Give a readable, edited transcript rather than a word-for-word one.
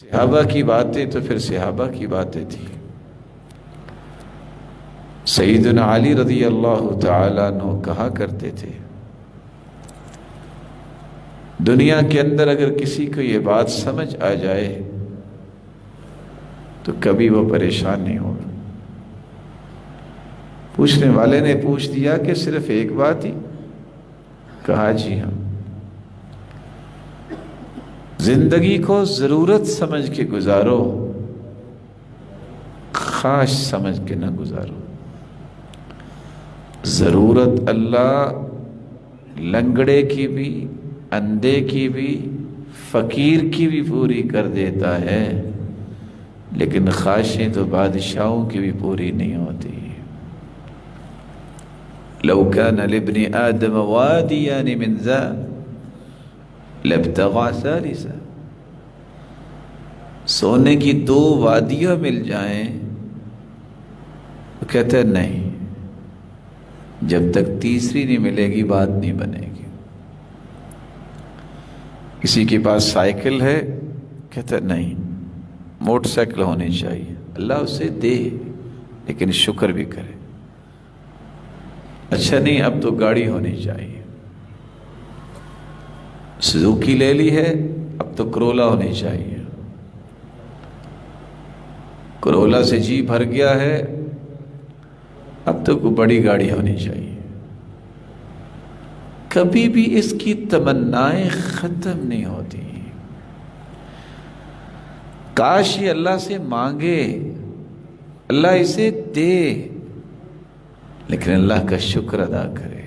صحابہ کی باتیں تو پھر صحابہ کی باتیں تھیں۔ سیدنا علی رضی اللہ تعالیٰ عنہ کہا کرتے تھے، دنیا کے اندر اگر کسی کو یہ بات سمجھ آ جائے تو کبھی وہ پریشان نہیں ہوگا۔ پوچھنے والے نے پوچھ دیا کہ صرف ایک بات ہی؟ کہا جی ہاں، زندگی کو ضرورت سمجھ کے گزارو، خواہش سمجھ کے نہ گزارو۔ ضرورت اللہ لنگڑے کی بھی، اندھے کی بھی، فقیر کی بھی پوری کر دیتا ہے، لیکن خواہشیں تو بادشاہوں کی بھی پوری نہیں ہوتی۔ لو كان لابن آدم واديان من ذهب لابتغى ثالثا، سونے کی دو وادیاں مل جائیں تو کہتے ہیں نہیں، جب تک تیسری نہیں ملے گی بات نہیں بنے گی۔ کسی کے پاس سائیکل ہے، کہتا ہے نہیں، موٹر سائیکل ہونی چاہیے، اللہ اسے دے لیکن شکر بھی کرے۔ اچھا نہیں، اب تو گاڑی ہونی چاہیے، سوزوکی لے لی ہے، اب تو کرولا ہونی چاہیے، کرولا سے جی بھر گیا ہے، اب تو کوئی بڑی گاڑی ہونی چاہیے۔ کبھی بھی اس کی تمنائیں ختم نہیں ہوتی۔ کاش یہ اللہ سے مانگے، اللہ اسے دے، لیکن اللہ کا شکر ادا کرے۔